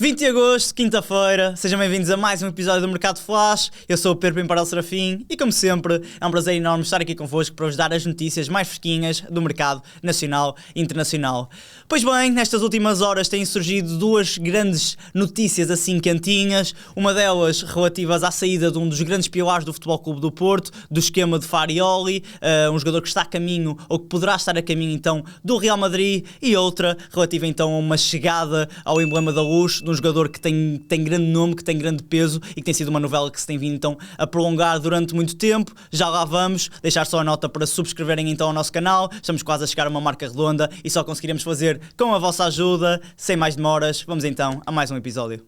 20 de agosto, quinta-feira, sejam bem-vindos a mais um episódio do Mercado Flash. Eu sou o Pedro Pimparel Serafim e, como sempre, é um prazer enorme estar aqui convosco para vos dar as notícias mais fresquinhas do mercado nacional e internacional. Pois bem, nestas últimas horas têm surgido duas grandes notícias assim quentinhas, uma delas relativas à saída de um dos grandes pilares do Futebol Clube do Porto, do esquema de Farioli, um jogador que está a caminho, ou que poderá estar a caminho então, do Real Madrid, e outra relativa então a uma chegada ao emblema da luz, de um jogador que tem grande nome, que tem grande peso e que tem sido uma novela que se tem vindo então a prolongar durante muito tempo. Já lá vamos, deixar só a nota para subscreverem então ao nosso canal, estamos quase a chegar a uma marca redonda e só conseguiremos fazer com a vossa ajuda. Sem mais demoras, vamos então a mais um episódio.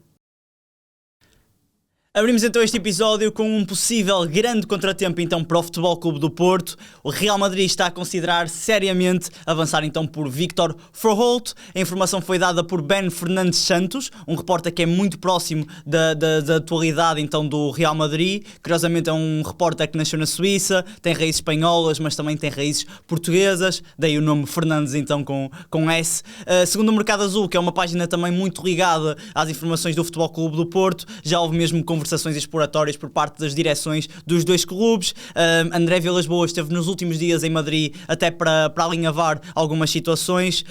Abrimos então este episódio com um possível grande contratempo então para o Futebol Clube do Porto. O Real Madrid está a considerar seriamente avançar então por Víctor Froholt. A informação foi dada por Ben Fernandes Santos, um repórter que é muito próximo da atualidade então do Real Madrid. Curiosamente é um repórter que nasceu na Suíça, tem raízes espanholas, mas também tem raízes portuguesas, daí o nome Fernandes então com S. Segundo o Mercado Azul, que é uma página também muito ligada às informações do Futebol Clube do Porto, já houve mesmo conversações exploratórias por parte das direções dos dois clubes. André Vilas-Boas esteve nos últimos dias em Madrid até para alinhavar algumas situações.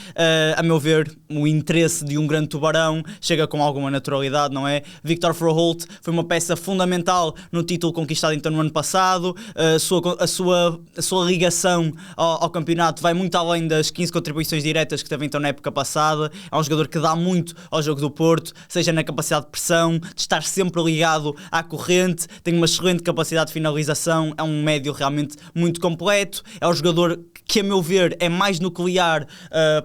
A meu ver, o interesse de um grande tubarão chega com alguma naturalidade, não é? Víctor Froholt foi uma peça fundamental no título conquistado então no ano passado. A sua ligação ao campeonato vai muito além das 15 contribuições diretas que teve então na época passada. É um jogador que dá muito ao jogo do Porto, seja na capacidade de pressão, de estar sempre ligado à corrente, tem uma excelente capacidade de finalização, é um médio realmente muito completo, é um jogador que, a meu ver, é mais nuclear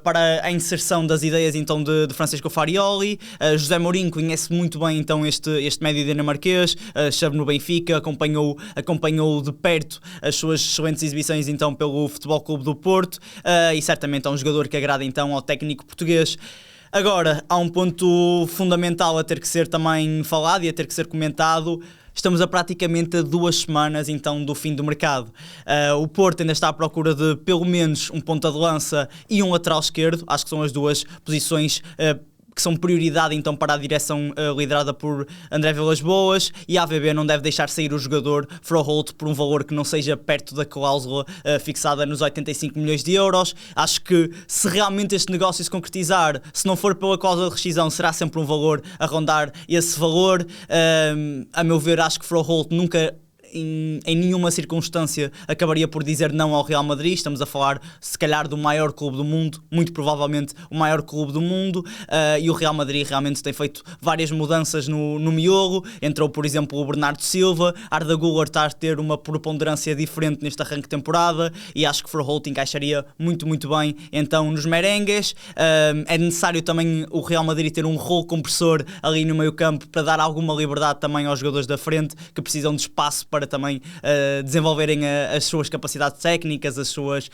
para a inserção das ideias então de Francisco Farioli. José Mourinho conhece muito bem então este médio dinamarquês, esteve no Benfica, acompanhou de perto as suas excelentes exibições então pelo Futebol Clube do Porto, e certamente é um jogador que agrada então ao técnico português. Agora, há um ponto fundamental a ter que ser também falado e a ter que ser comentado. Estamos a praticamente a 2 semanas então do fim do mercado. O Porto ainda está à procura de pelo menos um ponta de lança e um lateral esquerdo. Acho que são as duas posições que são prioridade então para a direção liderada por André Vilas-Boas, e a AVB não deve deixar sair o jogador Froholt por um valor que não seja perto da cláusula fixada nos 85 milhões de euros. Acho que se realmente este negócio se concretizar, se não for pela cláusula de rescisão, será sempre um valor a rondar esse valor. A meu ver, acho que Froholt nunca em nenhuma circunstância acabaria por dizer não ao Real Madrid. Estamos a falar se calhar do maior clube do mundo, muito provavelmente o maior clube do mundo, e o Real Madrid realmente tem feito várias mudanças no miolo. Entrou por exemplo o Bernardo Silva, Arda Güler está a ter uma preponderância diferente neste arranque de temporada e acho que Froholt encaixaria muito bem então nos merengues. É necessário também o Real Madrid ter um rolo compressor ali no meio campo para dar alguma liberdade também aos jogadores da frente que precisam de espaço para também desenvolverem as suas capacidades técnicas, as suas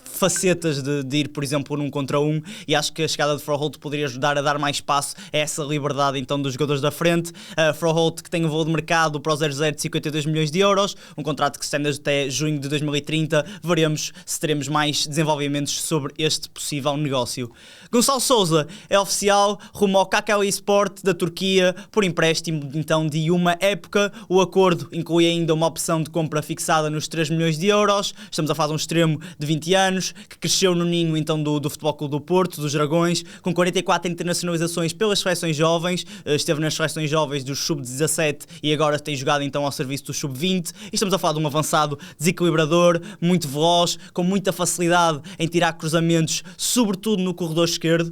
facetas de ir, por exemplo, num contra um, e acho que a chegada de Froholt poderia ajudar a dar mais espaço a essa liberdade então dos jogadores da frente. Froholt, que tem um valor de mercado para o 0-0 de 52 milhões de euros, um contrato que se estende até junho de 2030, veremos se teremos mais desenvolvimentos sobre este possível negócio. Gonçalo Sousa é oficial, rumo ao Kayserispor da Turquia, por empréstimo então de uma época. O acordo inclui ainda uma opção de compra fixada nos 3 milhões de euros. Estamos a falar de um extremo de 20 anos, que cresceu no ninho então do Futebol Clube do Porto, dos Dragões, com 44 internacionalizações pelas seleções jovens, esteve nas seleções jovens dos sub-17 e agora tem jogado então ao serviço do sub-20, e estamos a falar de um avançado desequilibrador, muito veloz, com muita facilidade em tirar cruzamentos, sobretudo no corredor esquerdo.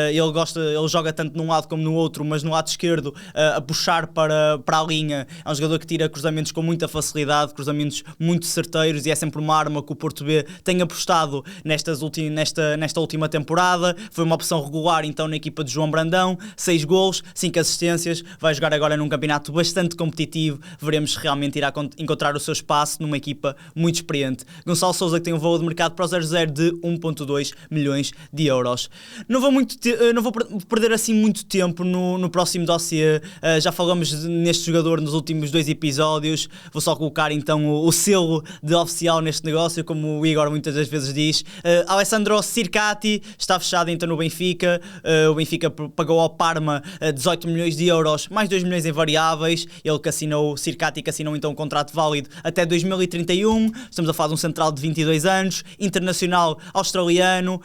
Ele joga tanto num lado como no outro, mas no lado esquerdo a puxar para a linha. É um jogador que tira cruzamentos com muita facilidade, cruzamentos muito certeiros, e é sempre uma arma que o Porto B tem apostado nesta última temporada. Foi uma opção regular então na equipa de João Brandão, 6 golos, 5 assistências, vai jogar agora num campeonato bastante competitivo. Veremos se realmente irá encontrar o seu espaço numa equipa muito experiente. Gonçalo Sousa, que tem um valor de mercado para o 0-0 de 1,2 milhões de euros. Não vou perder assim muito tempo no próximo dossiê. Já falamos neste jogador nos últimos 2 episódios. episódios. Vou só colocar então o selo de oficial neste negócio, como o Igor muitas das vezes diz. Alessandro Circati está fechado então no Benfica. O Benfica pagou ao Parma 18 milhões de euros, mais 2 milhões em variáveis. Ele que assinou, Circati que assinou então um contrato válido até 2031. Estamos a falar de um central de 22 anos, internacional australiano,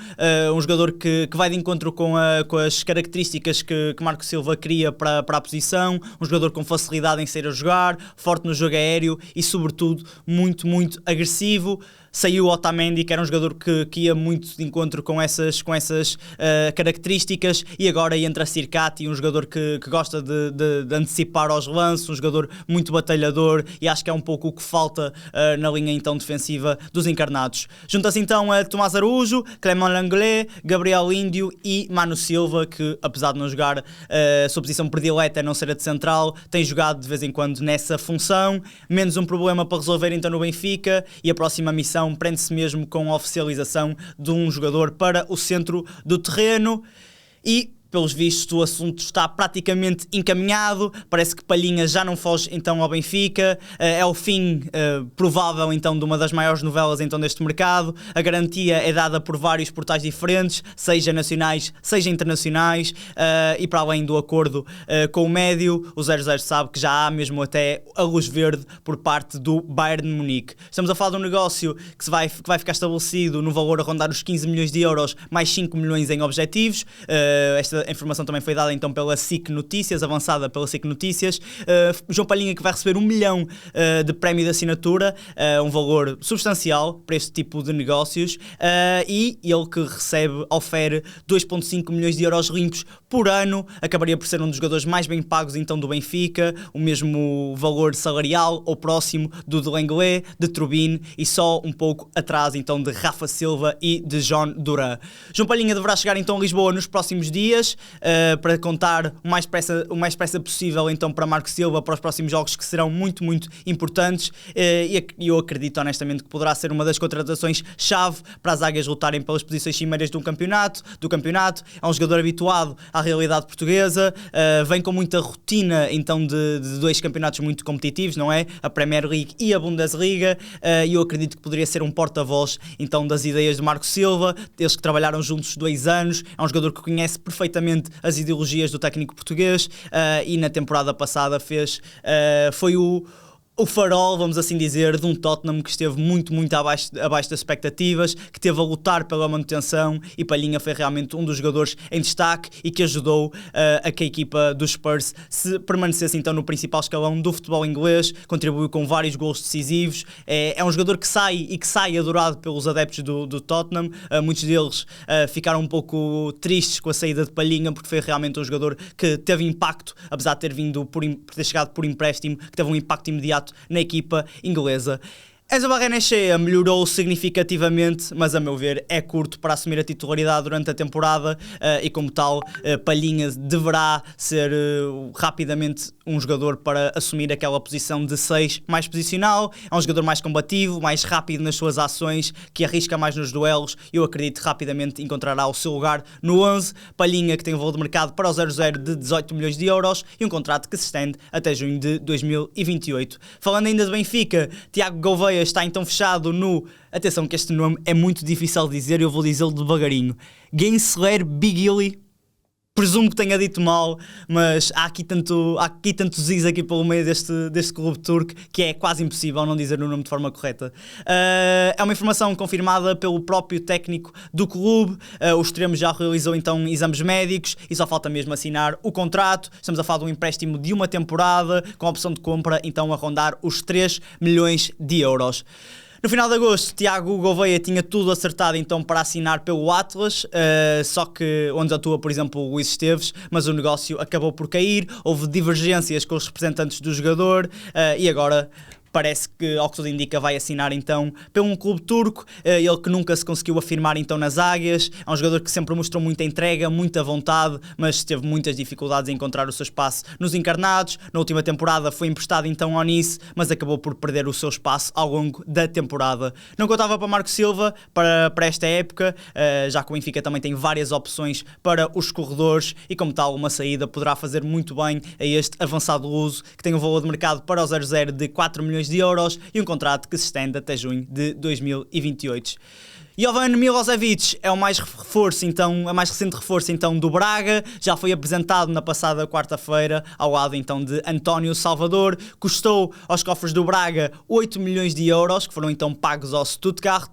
um jogador que vai de encontro com as características que Marco Silva queria para a posição, um jogador com facilidade em sair a jogar, forte no jogo aéreo e sobretudo muito, muito agressivo. Saiu o Otamendi, que era um jogador que ia muito de encontro com essas características, e agora entra Circati, um jogador que gosta de antecipar aos lances, um jogador muito batalhador, e acho que é um pouco o que falta na linha então defensiva dos encarnados. Junta-se então a Tomás Araújo, Clément Lenglet, Gabriel Índio e Manu Silva, que apesar de não jogar a sua posição predileta é não ser a de central, tem jogado de vez em quando nessa função. Menos um problema para resolver então no Benfica, e a próxima missão prende-se mesmo com a oficialização de um jogador para o centro do terreno. E pelos vistos o assunto está praticamente encaminhado, parece que Palhinha já não foge então ao Benfica, é o fim provável então de uma das maiores novelas então deste mercado. A garantia é dada por vários portais diferentes, seja nacionais, seja internacionais, e para além do acordo com o médio, o 00 sabe que já há mesmo até a luz verde por parte do Bayern de Munique. Estamos a falar de um negócio que vai ficar estabelecido no valor a rondar os 15 milhões de euros, mais 5 milhões em objetivos. Esta a informação também foi dada então pela SIC Notícias, avançada pela SIC Notícias. João Palhinha que vai receber 1 milhão de prémio de assinatura, um valor substancial para este tipo de negócios, e ele que ofere 2,5 milhões de euros limpos por ano, acabaria por ser um dos jogadores mais bem pagos então do Benfica, o mesmo valor salarial ou próximo do de Lenglet, de Trubin, e só um pouco atrás então de Rafa Silva e de John Duran. João Palhinha deverá chegar então a Lisboa nos próximos dias, para contar o mais depressa possível então para Marco Silva para os próximos jogos, que serão muito, muito importantes, e eu acredito honestamente que poderá ser uma das contratações-chave para as águias lutarem pelas posições cimeiras do campeonato. É um jogador habituado à realidade portuguesa, vem com muita rotina então de dois campeonatos muito competitivos, não é? A Premier League e a Bundesliga, e eu acredito que poderia ser um porta-voz então das ideias de Marco Silva, eles que trabalharam juntos 2 anos, é um jogador que conhece perfeitamente as ideologias do técnico português, e na temporada passada foi o farol, vamos assim dizer, de um Tottenham que esteve muito, muito abaixo das expectativas, que teve a lutar pela manutenção, e Palhinha foi realmente um dos jogadores em destaque e que ajudou a que a equipa dos Spurs se permanecesse então no principal escalão do futebol inglês, contribuiu com vários gols decisivos, é um jogador que sai adorado pelos adeptos do Tottenham. Muitos deles ficaram um pouco tristes com a saída de Palhinha, porque foi realmente um jogador que teve impacto, apesar de ter vindo por ter chegado por empréstimo, que teve um impacto imediato na equipa inglesa. Enzo Barrenechea melhorou significativamente, mas a meu ver é curto para assumir a titularidade durante a temporada, e como tal Palhinha deverá ser rapidamente um jogador para assumir aquela posição de 6 mais posicional. É um jogador mais combativo, mais rápido nas suas ações, que arrisca mais nos duelos, e eu acredito que rapidamente encontrará o seu lugar no 11. Palhinha que tem um valor de mercado para o 00 de 18 milhões de euros e um contrato que se estende até junho de 2028. Falando ainda de Benfica, Tiago Gouveia está então fechado no... Atenção que este nome é muito difícil de dizer, eu vou dizê-lo devagarinho. Gensler Bigili. Presumo que tenha dito mal, mas há aqui tanto ziz aqui pelo meio deste clube turco que é quase impossível não dizer o nome de forma correta. É uma informação confirmada pelo próprio técnico do clube. O extremo já realizou então exames médicos e só falta mesmo assinar o contrato. Estamos a falar de um empréstimo de uma temporada com a opção de compra então a rondar os 3 milhões de euros. No final de agosto, Tiago Gouveia tinha tudo acertado então para assinar pelo Atlas, só que onde atua, por exemplo, o Luís Esteves, mas o negócio acabou por cair, houve divergências com os representantes do jogador, e agora parece que, ao que tudo indica, vai assinar então pelo clube turco, ele que nunca se conseguiu afirmar então nas águias, é um jogador que sempre mostrou muita entrega, muita vontade, mas teve muitas dificuldades em encontrar o seu espaço nos encarnados. Na última temporada foi emprestado então ao Nice, mas acabou por perder o seu espaço ao longo da temporada. Não contava para Marco Silva para esta época, já que o Benfica também tem várias opções para os corredores e como tal uma saída poderá fazer muito bem a este avançado luso que tem um valor de mercado para o 0-0 de 4 milhões de euros e um contrato que se estende até junho de 2028. Jovan Milosevic é o mais recente reforço então do Braga, já foi apresentado na passada quarta-feira ao lado então de António Salvador, custou aos cofres do Braga 8 milhões de euros, que foram então pagos ao Stuttgart.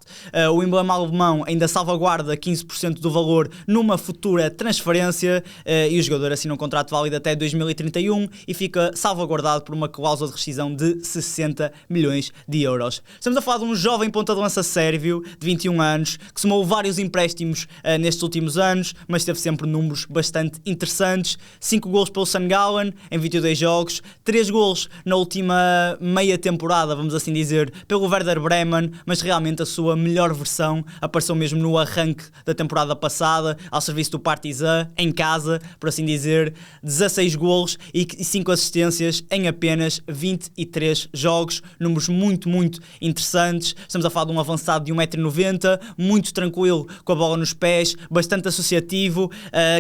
O emblema alemão ainda salvaguarda 15% do valor numa futura transferência e o jogador assina um contrato válido até 2031 e fica salvaguardado por uma cláusula de rescisão de 60 milhões de euros. Estamos a falar de um jovem ponta de lança sérvio de 21 anos, que somou vários empréstimos nestes últimos anos, mas teve sempre números bastante interessantes. 5 golos pelo St. Gallen em 22 jogos, 3 golos na última meia temporada, vamos assim dizer, pelo Werder Bremen, mas realmente a sua melhor versão apareceu mesmo no arranque da temporada passada, ao serviço do Partizan, em casa, por assim dizer, 16 golos e 5 assistências em apenas 23 jogos, números muito, muito interessantes. Estamos a falar de um avançado de 1,90m, muito tranquilo com a bola nos pés, bastante associativo,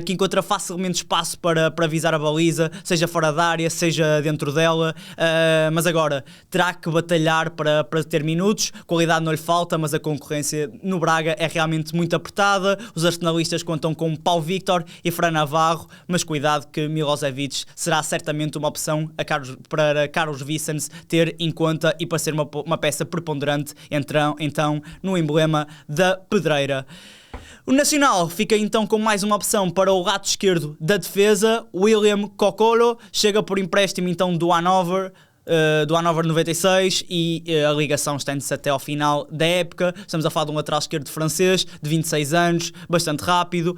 que encontra facilmente espaço para visar a baliza, seja fora da área, seja dentro dela, mas agora terá que batalhar para ter minutos. Qualidade não lhe falta, mas a concorrência no Braga é realmente muito apertada. Os arsenalistas contam com Paulo Victor e Fran Navarro, mas cuidado que Milosevic será certamente uma opção para Carlos Vicens ter em conta e para ser uma peça preponderante então no emblema da pedreira. O Nacional fica então com mais uma opção para o lado esquerdo da defesa. William Kokolo chega por empréstimo então do Hannover 96 e a ligação estende-se até ao final da época. Estamos a falar de um lateral esquerdo francês de 26 anos, bastante rápido,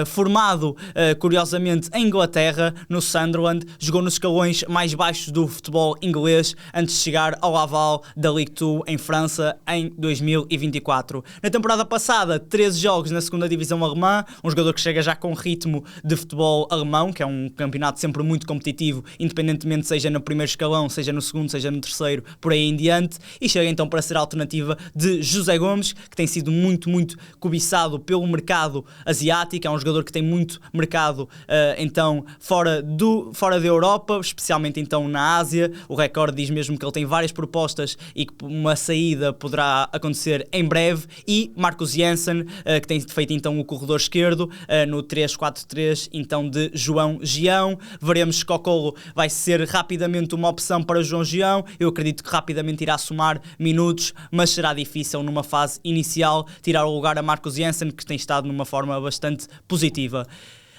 formado curiosamente em Inglaterra, no Sunderland, jogou nos escalões mais baixos do futebol inglês antes de chegar ao Laval da Ligue 2 em França em 2024. Na temporada passada, 13 jogos na segunda divisão alemã, um jogador que chega já com ritmo de futebol alemão, que é um campeonato sempre muito competitivo, independentemente seja no primeiro escalão, seja no segundo, seja no terceiro, por aí em diante, e chega então para ser a alternativa de José Gomes, que tem sido muito, muito cobiçado pelo mercado asiático. É um jogador que tem muito mercado então fora da Europa, especialmente então na Ásia. O recorde diz mesmo que ele tem várias propostas e que uma saída poderá acontecer em breve. E Marcus Janssen, que tem feito então o corredor esquerdo no 3-4-3 então de João Gião. Veremos se Kokolo vai ser rapidamente uma opção para João Gião. Eu acredito que rapidamente irá somar minutos, mas será difícil numa fase inicial tirar o lugar a Marcus Janssen, que tem estado numa forma bastante positiva.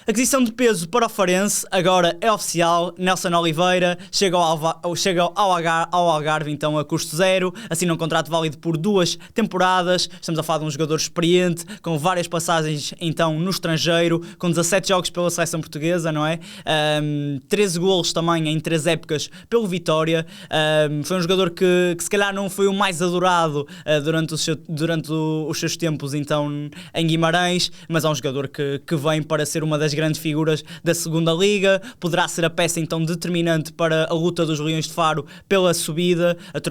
Aquisição de peso para o Farense, agora é oficial. Nelson Oliveira chega ao Algarve então a custo zero, assina um contrato válido por 2 temporadas. Estamos a falar de um jogador experiente, com várias passagens então no estrangeiro, com 17 jogos pela seleção portuguesa, não é? 13 golos também em 3 épocas pelo Vitória. Foi um jogador que se calhar não foi o mais adorado durante os seus tempos então em Guimarães, mas é um jogador que vem para ser uma das grandes figuras da segunda liga, poderá ser a peça então determinante para a luta dos Leões de Faro pela subida. A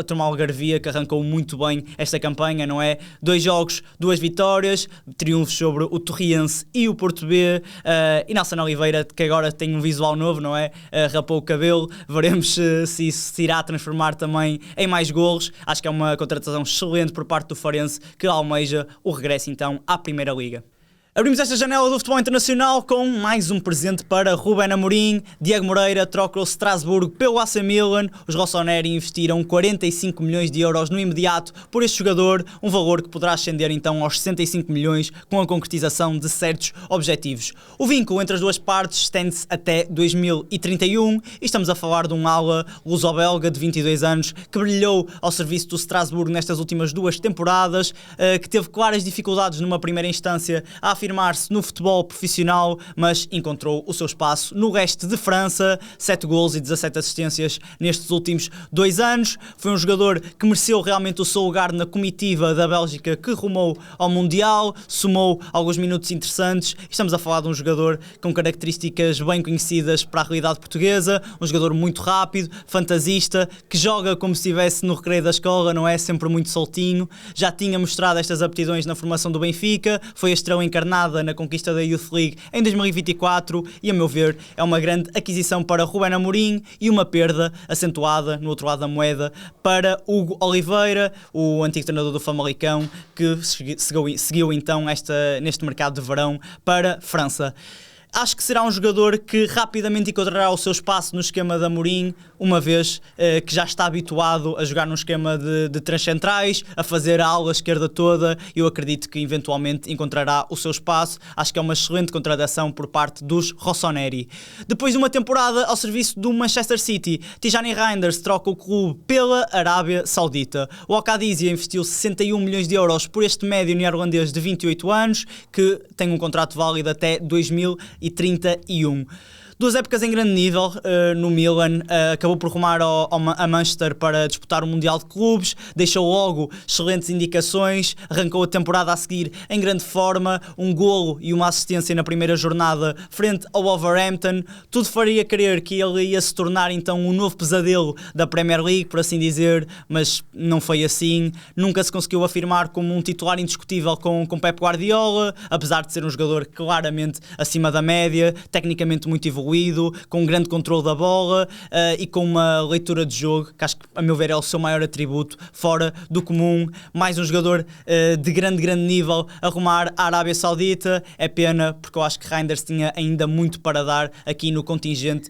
turma algarvia que arrancou muito bem esta campanha, não é? 2 jogos, 2 vitórias, triunfos sobre o Torriense e o Porto B, e Nelson Oliveira, que agora tem um visual novo, não é? Rapou o cabelo, veremos se isso se irá transformar também em mais golos. Acho que é uma contratação excelente por parte do Farense, que almeja o regresso então à Primeira Liga. Abrimos esta janela do futebol internacional com mais um presente para Ruben Amorim. Diego Moreira troca o Strasbourg pelo AC Milan. Os rossoneri investiram 45 milhões de euros no imediato por este jogador, um valor que poderá ascender então aos 65 milhões com a concretização de certos objetivos. O vínculo entre as duas partes estende-se até 2031 e estamos a falar de um ala luso-belga de 22 anos que brilhou ao serviço do Strasbourg nestas últimas 2 temporadas, que teve claras dificuldades numa primeira instância a afirmar afirmar-se no futebol profissional, mas encontrou o seu espaço no resto de França, 7 golos e 17 assistências nestes últimos 2 anos. Foi um jogador que mereceu realmente o seu lugar na comitiva da Bélgica que rumou ao Mundial, somou alguns minutos interessantes. Estamos a falar de um jogador com características bem conhecidas para a realidade portuguesa, um jogador muito rápido, fantasista, que joga como se estivesse no recreio da escola, não é? Sempre muito soltinho. Já tinha mostrado estas aptidões na formação do Benfica, foi a estrela encarnada na conquista da Youth League em 2024 e, a meu ver, é uma grande aquisição para Ruben Amorim e uma perda acentuada, no outro lado da moeda, para Hugo Oliveira, o antigo treinador do Famalicão, que seguiu então neste mercado de verão para França. Acho que será um jogador que rapidamente encontrará o seu espaço no esquema de Amorim, uma vez que já está habituado a jogar num esquema de três centrais, a fazer a ala esquerda toda. Eu acredito que eventualmente encontrará o seu espaço. Acho que é uma excelente contratação por parte dos rossoneri. Depois de uma temporada ao serviço do Manchester City, Tijani Reinders troca o clube pela Arábia Saudita. O Al-Qadisiyah investiu 61 milhões de euros por este médio neerlandês de 28 anos, que tem um contrato válido até 2031. 2 épocas em grande nível no Milan, acabou por rumar a Manchester para disputar o Mundial de Clubes, deixou logo excelentes indicações, arrancou a temporada a seguir em grande forma, um golo e uma assistência na primeira jornada frente ao Wolverhampton. Tudo faria crer que ele ia se tornar então um novo pesadelo da Premier League, por assim dizer, mas não foi assim. Nunca se conseguiu afirmar como um titular indiscutível com Pep Guardiola, apesar de ser um jogador claramente acima da média, tecnicamente muito evoluído, com um grande controle da bola e com uma leitura de jogo, que acho que, a meu ver, é o seu maior atributo, fora do comum. Mais um jogador de grande nível a rumar à Arábia Saudita. É pena, porque eu acho que Reinders tinha ainda muito para dar aqui no contingente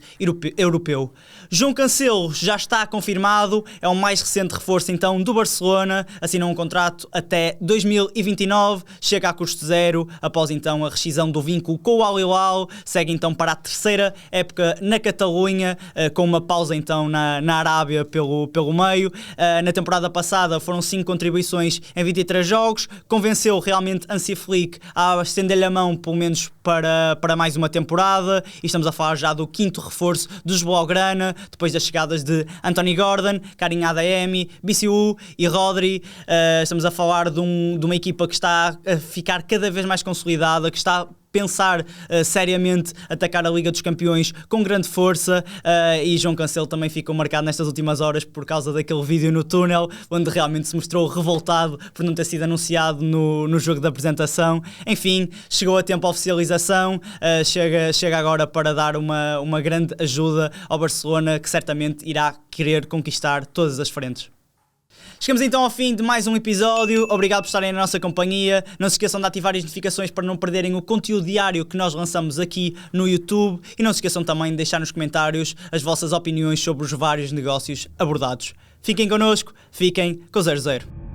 europeu. João Cancelo já está confirmado, é o mais recente reforço então do Barcelona, assinou um contrato até 2029, chega a custo zero, após então a rescisão do vínculo com o Al Hilal, segue então para a terceira época na Catalunha, com uma pausa então na Arábia pelo meio. Na temporada passada foram 5 contribuições em 23 jogos, convenceu realmente Hansi Flick a estender-lhe a mão pelo menos para mais uma temporada, e estamos a falar já do 5º reforço dos Blaugrana, depois das chegadas de Anthony Gordon, Karim Adeyemi, BCU e Rodri. Estamos a falar de uma equipa que está a ficar cada vez mais consolidada, que está pensar seriamente atacar a Liga dos Campeões com grande força, e João Cancelo também ficou marcado nestas últimas horas por causa daquele vídeo no túnel, onde realmente se mostrou revoltado por não ter sido anunciado no jogo da apresentação. Enfim, chegou a tempo a oficialização, chega agora para dar uma grande ajuda ao Barcelona, que certamente irá querer conquistar todas as frentes. Chegamos então ao fim de mais um episódio. Obrigado por estarem na nossa companhia. Não se esqueçam de ativar as notificações para não perderem o conteúdo diário que nós lançamos aqui no YouTube. E não se esqueçam também de deixar nos comentários as vossas opiniões sobre os vários negócios abordados. Fiquem connosco, fiquem com o 00.